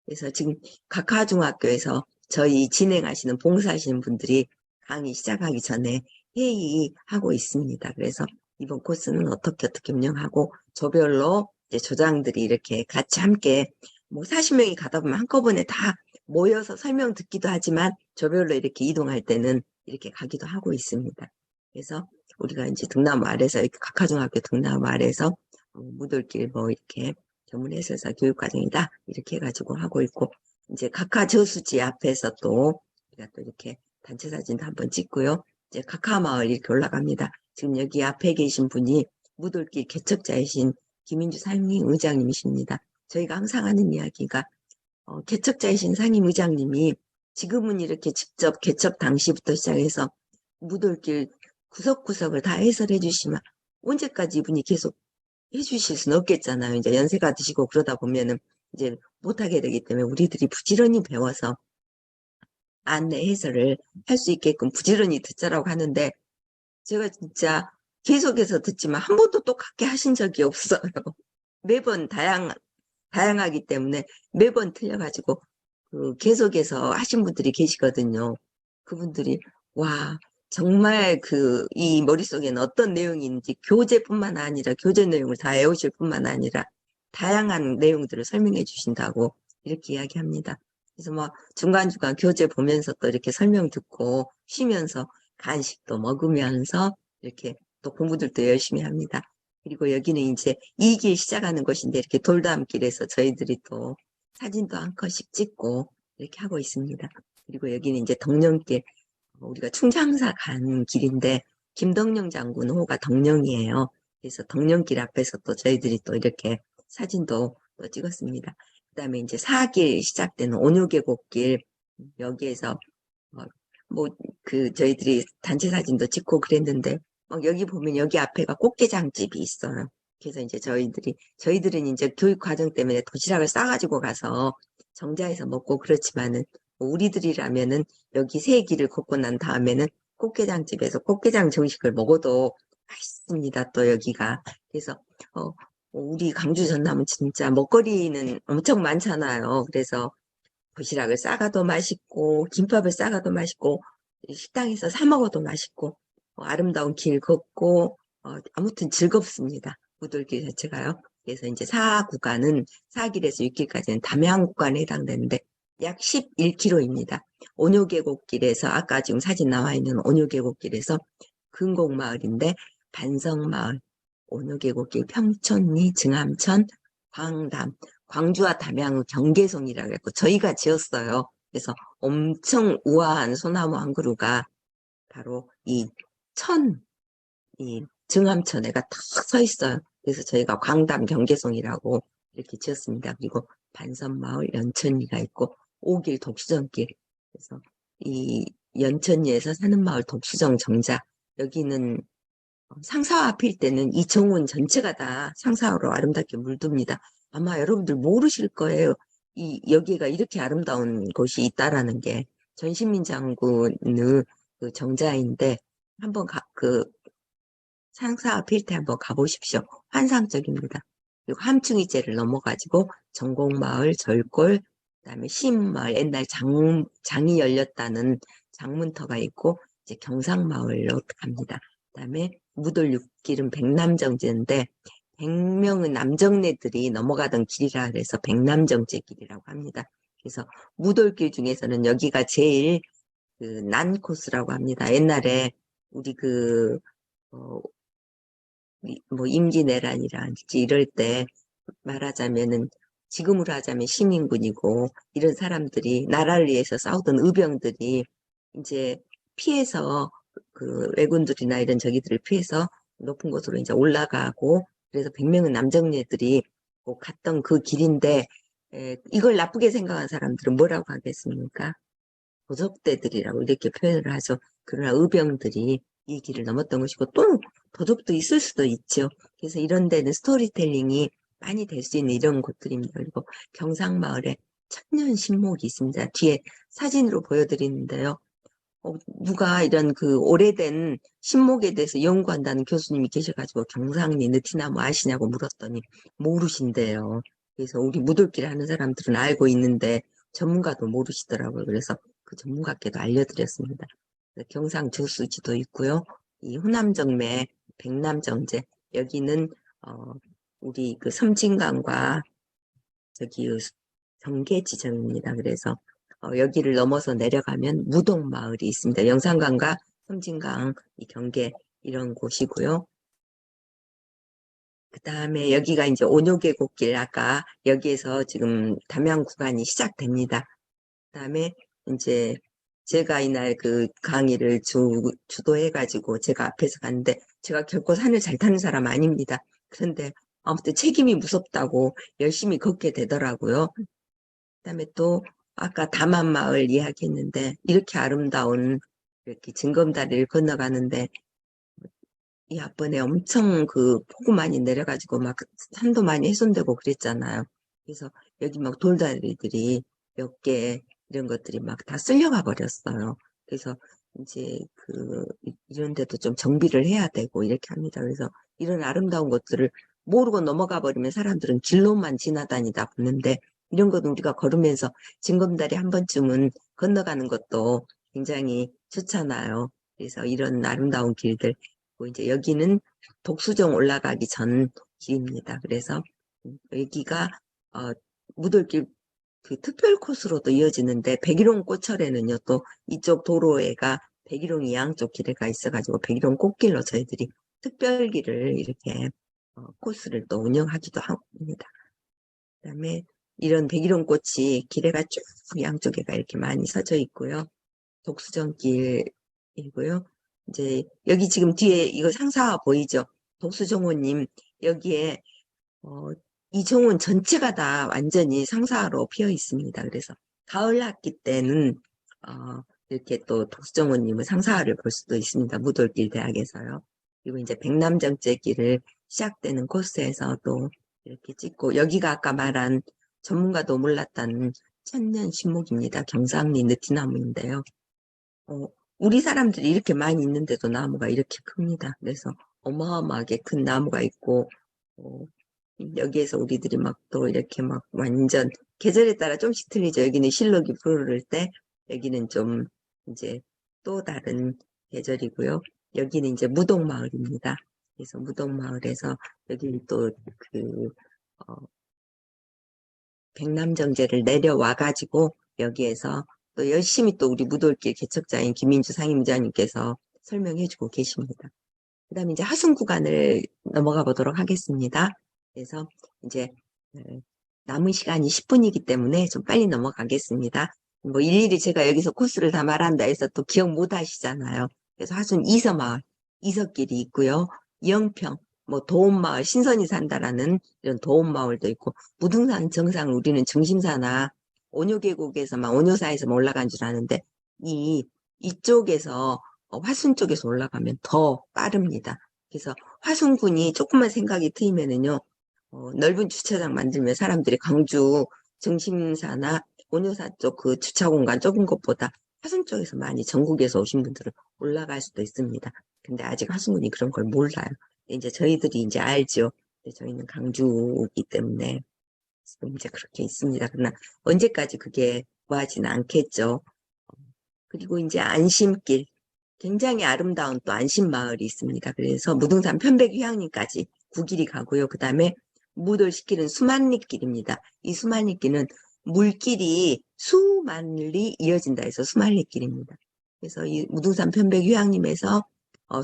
그래서 지금 각하중학교에서 저희 진행하시는 봉사하시는 분들이 강의 시작하기 전에 회의하고 있습니다. 그래서 이번 코스는 어떻게 운영하고 조별로 이제 조장들이 이렇게 같이 함께 뭐 40명이 가다 보면 한꺼번에 다 모여서 설명 듣기도 하지만 조별로 이렇게 이동할 때는 이렇게 가기도 하고 있습니다. 그래서 우리가 이제 등나무 아래서 각하중학교 등나무 아래서 무들길 뭐 이렇게 전문해설사 교육과정이다 이렇게 해가지고 하고 있고 이제 각하 저수지 앞에서 또 우리가 또 이렇게 단체 사진도 한번 찍고요. 이제 각하마을 이렇게 올라갑니다. 지금 여기 앞에 계신 분이 무들길 개척자이신 김인주 상임의장님이십니다. 저희가 항상 하는 이야기가 개척자이신 상임의장님이 지금은 이렇게 직접 개척 당시부터 시작해서 무들길 구석구석을 다 해설해 주시면 언제까지 이분이 계속 해주실 수는 없겠잖아요. 이제 연세가 드시고 그러다 보면은 이제 못하게 되기 때문에 우리들이 부지런히 배워서 안내 해설을 할 수 있게끔 부지런히 듣자라고 하는데 제가 진짜 계속해서 듣지만 한 번도 똑같게 하신 적이 없어요. 매번 다양하기 때문에 매번 틀려가지고 계속해서 하신 분들이 계시거든요. 그분들이 와 정말 이 머릿속에는 어떤 내용인지 교재뿐만 아니라 교재 내용을 다 외우실 뿐만 아니라 다양한 내용들을 설명해 주신다고 이렇게 이야기합니다. 그래서 뭐 중간중간 교재 보면서 또 이렇게 설명 듣고 쉬면서 간식도 먹으면서 이렇게 또 공부들도 열심히 합니다. 그리고 여기는 이제 2길 시작하는 곳인데 이렇게 돌담길에서 저희들이 또 사진도 한 컷씩 찍고 이렇게 하고 있습니다. 그리고 여기는 이제 덕령길, 우리가 충장사 가는 길인데 김덕령 장군 호가 덕령이에요. 그래서 덕령길 앞에서 또 저희들이 또 이렇게 사진도 또 찍었습니다. 그다음에 이제 4길 시작되는 온효계곡길 여기에서 저희들이 단체 사진도 찍고 그랬는데 여기 보면 여기 앞에가 꽃게장집이 있어요. 그래서 이제 저희들은 이제 교육 과정 때문에 도시락을 싸가지고 가서 정자에서 먹고 그렇지만은 우리들이라면은 여기 세 길을 걷고 난 다음에는 꽃게장집에서 꽃게장 정식을 먹어도 맛있습니다. 또 여기가. 그래서, 우리 강주 전남은 진짜 먹거리는 엄청 많잖아요. 그래서 도시락을 싸가도 맛있고, 김밥을 싸가도 맛있고, 식당에서 사 먹어도 맛있고, 아름다운 길 걷고, 아무튼 즐겁습니다. 무들길 자체가요. 그래서 이제 4구간은 4길에서 6길까지는 담양 구간에 해당되는데 약 11km입니다. 온효계곡길에서 아까 지금 사진 나와 있는 온효계곡길에서 금곡마을인데 반성마을, 온효계곡길, 평촌리, 증암천, 광담, 광주와 담양의 경계송이라고 했고 저희가 지었어요. 그래서 엄청 우아한 소나무 한 그루가 바로 이 증암천에가 탁 서 있어요. 그래서 저희가 광담 경계송이라고 이렇게 지었습니다. 그리고 반선마을 연천리가 있고 오길 독수정길. 그래서 이 연천리에서 사는 마을 독수정 정자. 여기는 상사화 필 때는 이 정원 전체가 다 상사화로 아름답게 물듭니다. 아마 여러분들 모르실 거예요. 여기가 이렇게 아름다운 곳이 있다라는 게 전신민 장군의 그 정자인데 한번 상사화 필 때 한번 가보십시오. 환상적입니다. 그리고 함충이제를 넘어가지고 전곡마을, 절골, 그다음에 시인마을, 옛날 장이 열렸다는 장문터가 있고 이제 경상마을로 갑니다. 그다음에 무돌육길은 백남정제인데 100명의 남정네들이 넘어가던 길이라 그래서 백남정제길이라고 합니다. 그래서 무돌길 중에서는 여기가 제일 난 코스라고 합니다. 옛날에 우리 뭐 임진왜란이라든지 이럴 때 말하자면은 지금으로 하자면 시민군이고 이런 사람들이 나라를 위해서 싸우던 의병들이 이제 피해서 그 왜군들이나 이런 저기들을 피해서 높은 곳으로 이제 올라가고 그래서 100명의 남정네들이 꼭 갔던 그 길인데 이걸 나쁘게 생각한 사람들은 뭐라고 하겠습니까? 도적대들이라고 이렇게 표현을 하죠. 그러나 의병들이 이 길을 넘었던 것이고 또 도적도 있을 수도 있죠. 그래서 이런 데는 스토리텔링이 많이 될 수 있는 이런 곳들입니다. 그리고 경상마을에 천년 신목이 있습니다. 뒤에 사진으로 보여드리는데요. 누가 이런 그 오래된 신목에 대해서 연구한다는 교수님이 계셔가지고 경상리 느티나무 아시냐고 물었더니 모르신대요. 그래서 우리 무돌길 하는 사람들은 알고 있는데 전문가도 모르시더라고요. 그래서 그 전문가께도 알려드렸습니다. 경상 저수지도 있고요. 이 호남정매 백남정제 여기는 우리 그 섬진강과 저기 경계 지점입니다. 그래서 여기를 넘어서 내려가면 무동마을이 있습니다. 영산강과 섬진강, 이 경계 이런 곳이고요. 그 다음에 여기가 이제 온효계곡길 아까 여기에서 지금 담양 구간이 시작됩니다. 그 다음에 이제 제가 이날 그 강의를 주도해가지고 제가 앞에서 갔는데 제가 결코 산을 잘 타는 사람 아닙니다. 그런데 아무튼 책임이 무섭다고 열심히 걷게 되더라고요. 그다음에 또 아까 담안마을 이야기했는데 이렇게 아름다운 이렇게 징검다리를 건너가는데 이 앞번에 엄청 그 폭우 많이 내려가지고 막 산도 많이 훼손되고 그랬잖아요. 그래서 여기 막 돌다리들이 몇 개 이런 것들이 막 다 쓸려가 버렸어요. 그래서 이제 이런 데도 좀 정비를 해야 되고 이렇게 합니다. 그래서 이런 아름다운 것들을 모르고 넘어가 버리면 사람들은 길로만 지나다니다 보는데 이런 것도 우리가 걸으면서 징검다리 한 번쯤은 건너가는 것도 굉장히 좋잖아요. 그래서 이런 아름다운 길들 이제 여기는 독수정 올라가기 전 길입니다. 그래서 여기가 무돌길 그 특별 코스로도 이어지는데 백일홍 꽃철에는요 또 이쪽 도로에가 백일홍이 양쪽 길에가 있어가지고 백일홍 꽃길로 저희들이 특별길을 이렇게 코스를 또 운영하기도 합니다. 그다음에 이런 백일홍 꽃이 길에가 쭉 양쪽에가 이렇게 많이 서져 있고요. 독수정길이고요. 이제 여기 지금 뒤에 이거 상사 보이죠? 독수정호님 여기에 이 정원 전체가 다 완전히 상사로 피어 있습니다. 그래서 가을 학기 때는 이렇게 또 독수정호님의 상사를 볼 수도 있습니다. 무돌길 대학에서요. 그리고 이제 백남정제길을 시작되는 코스에서도 이렇게 찍고 여기가 아까 말한 전문가도 몰랐다는 천년 신목입니다. 경상리 느티나무인데요. 우리 사람들이 이렇게 많이 있는데도 나무가 이렇게 큽니다. 그래서 어마어마하게 큰 나무가 있고 여기에서 우리들이 막 또 이렇게 막 완전 계절에 따라 좀씩 틀리죠. 여기는 실록이 푸르를 때 여기는 좀 이제 또 다른 계절이고요. 여기는 이제 무동마을입니다. 그래서 무동마을에서 여기 또 백남정제를 내려와가지고 여기에서 또 열심히 또 우리 무돌길 개척자인 김민주 상임자님께서 설명해주고 계십니다. 그 다음에 이제 하순 구간을 넘어가 보도록 하겠습니다. 그래서 이제 남은 시간이 10분이기 때문에 좀 빨리 넘어가겠습니다. 뭐 일일이 제가 여기서 코스를 다 말한다 해서 또 기억 못 하시잖아요. 그래서 하순 이서마을, 이서길이 있고요. 영평, 뭐 도움마을, 신선이 산다라는 이런 도움마을도 있고, 무등산 정상을 우리는 중심사나 온효계곡에서만, 온효사에서만 올라간 줄 아는데, 이쪽에서 화순 쪽에서 올라가면 더 빠릅니다. 그래서 화순군이 조금만 생각이 트이면은요, 넓은 주차장 만들면 사람들이 광주 중심사나 온효사 쪽 그 주차 공간 좁은 것보다 화순 쪽에서 많이 전국에서 오신 분들은 올라갈 수도 있습니다. 근데 아직 화순군이 그런 걸 몰라요. 이제 저희들이 이제 알죠. 근데 저희는 강주이기 때문에 지금 이제 그렇게 있습니다. 그러나 언제까지 그게 구하지는 않겠죠. 그리고 이제 안심길, 굉장히 아름다운 또 안심마을이 있습니다. 그래서 무등산 편백휴양림까지 9길이 가고요. 그 다음에 무돌시길은 수만리길입니다. 이 수만리길은 물길이 수만리 이어진다 해서 수만리길입니다. 그래서 이 무등산 편백휴양림에서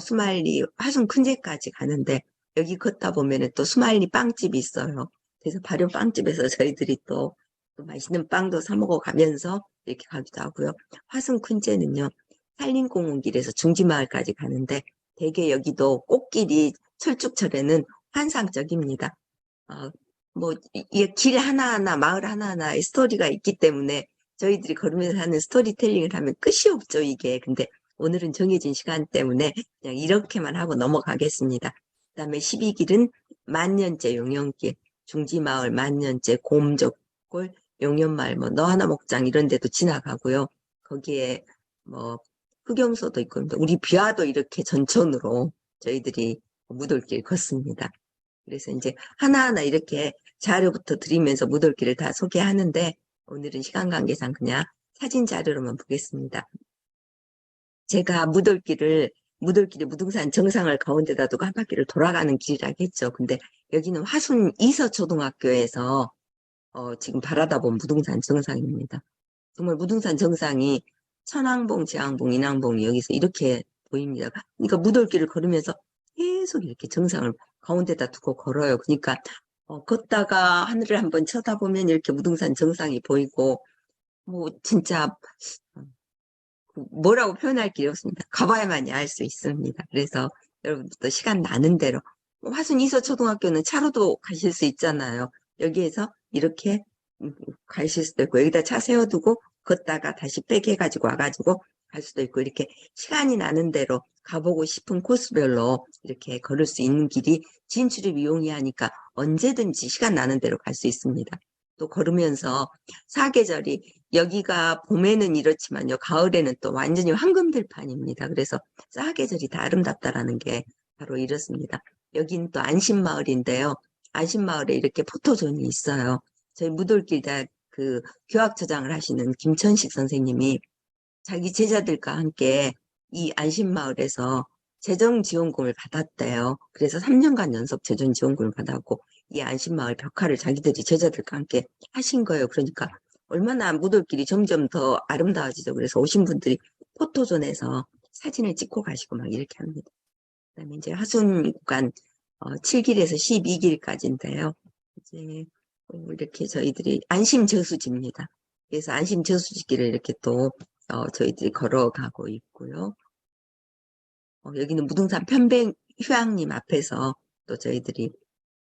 수만리 화순 큰제까지 가는데 여기 걷다 보면은 또 수만리 빵집이 있어요. 그래서 발효 빵집에서 저희들이 또 맛있는 빵도 사 먹어가면서 이렇게 가기도 하고요. 화순 큰제는요. 산림공원길에서 중지마을까지 가는데 대개 여기도 꽃길이 철쭉철에는 환상적입니다. 뭐 이 길 하나하나 마을 하나하나에 스토리가 있기 때문에 저희들이 걸으면서 하는 스토리텔링을 하면 끝이 없죠 이게. 근데 오늘은 정해진 시간 때문에 그냥 이렇게만 하고 넘어가겠습니다. 그다음에 12길은 만년제 용연길, 중지마을 만년제 곰적골 용연마을 뭐 너하나 목장 이런 데도 지나가고요. 거기에 뭐 흑염소도 있고 우리 비와도 이렇게 전천으로 저희들이 무돌길 걷습니다. 그래서 이제 하나하나 이렇게 자료부터 드리면서 무돌길을 다 소개하는데 오늘은 시간 관계상 그냥 사진 자료로만 보겠습니다. 제가 무돌길이 무등산 정상을 가운데다 두고 한 바퀴를 돌아가는 길이라고 했죠. 근데 여기는 화순 이서초등학교에서 지금 바라다 본 무등산 정상입니다. 정말 무등산 정상이 천왕봉, 지왕봉, 인왕봉이 여기서 이렇게 보입니다. 그러니까 무돌길을 걸으면서 계속 이렇게 정상을 가운데다 두고 걸어요. 그러니까 걷다가 하늘을 한번 쳐다보면 이렇게 무등산 정상이 보이고 뭐 진짜 뭐라고 표현할 길이 없습니다. 가봐야만이 알 수 있습니다. 그래서 여러분들도 시간 나는 대로 화순 이서초등학교는 차로도 가실 수 있잖아요. 여기에서 이렇게 가실 수도 있고 여기다 차 세워두고 걷다가 다시 백 해가지고 와가지고 갈 수도 있고 이렇게 시간이 나는 대로 가보고 싶은 코스별로 이렇게 걸을 수 있는 길이 진출입 용이하니까 언제든지 시간 나는 대로 갈 수 있습니다. 또 걸으면서 사계절이 여기가 봄에는 이렇지만요 가을에는 또 완전히 황금들판입니다. 그래서 사계절이 다 아름답다라는 게 바로 이렇습니다. 여긴 또 안심마을인데요. 안심마을에 이렇게 포토존이 있어요. 저희 무돌길 그 교학처장을 하시는 김천식 선생님이 자기 제자들과 함께 이 안심마을에서 재정지원금을 받았대요. 그래서 3년간 연속 재정지원금을 받았고 이 안심마을 벽화를 자기들이 제자들과 함께 하신 거예요. 그러니까 얼마나 무돌길이 점점 더 아름다워지죠. 그래서 오신 분들이 포토존에서 사진을 찍고 가시고 막 이렇게 합니다. 그다음에 이제 하순 구간 7길에서 12길까지인데요. 이제 이렇게 저희들이 안심저수지입니다. 그래서 안심저수지길을 이렇게 또 저희들이 걸어가고 있고요. 여기는 무등산 편백휴양림 앞에서 또 저희들이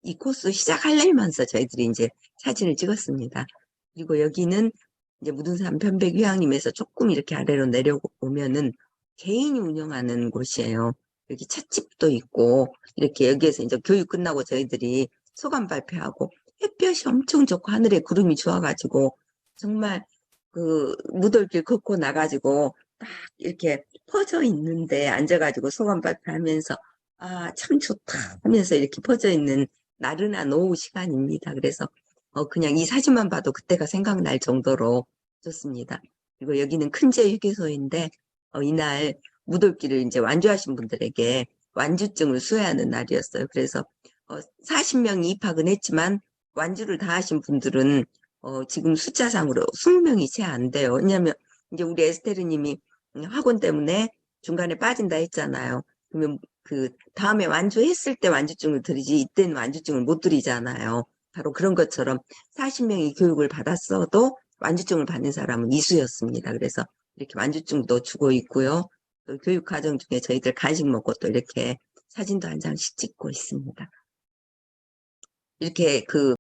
이 코스 시작하려면서 저희들이 이제 사진을 찍었습니다. 그리고 여기는 이제 무등산 편백휴양림에서 조금 이렇게 아래로 내려오면은 개인이 운영하는 곳이에요. 여기 찻집도 있고 이렇게 여기에서 이제 교육 끝나고 저희들이 소감 발표하고 햇볕이 엄청 좋고 하늘에 구름이 좋아가지고 정말 그 무덜길 걷고 나가지고 딱 이렇게 퍼져 있는데 앉아가지고 소감 발표하면서 아, 참 좋다 하면서 이렇게 퍼져 있는 나른한 오후 시간입니다. 그래서 그냥 이 사진만 봐도 그때가 생각날 정도로 좋습니다. 그리고 여기는 큰제 휴게소인데 이날 무돌길을 이제 완주하신 분들에게 완주증을 수여하는 날이었어요. 그래서 40명이 입학은 했지만 완주를 다 하신 분들은 지금 숫자상으로 20명이 채 안 돼요. 왜냐하면 이제 우리 에스테르님이 학원 때문에 중간에 빠진다 했잖아요. 그러면 그 다음에 완주했을 때 완주증을 드리지 이때는 완주증을 못 드리잖아요. 바로 그런 것처럼 40명이 교육을 받았어도 완주증을 받는 사람은 이수였습니다. 그래서 이렇게 완주증도 주고 있고요. 또 교육 과정 중에 저희들 간식 먹고 또 이렇게 사진도 한 장씩 찍고 있습니다. 이렇게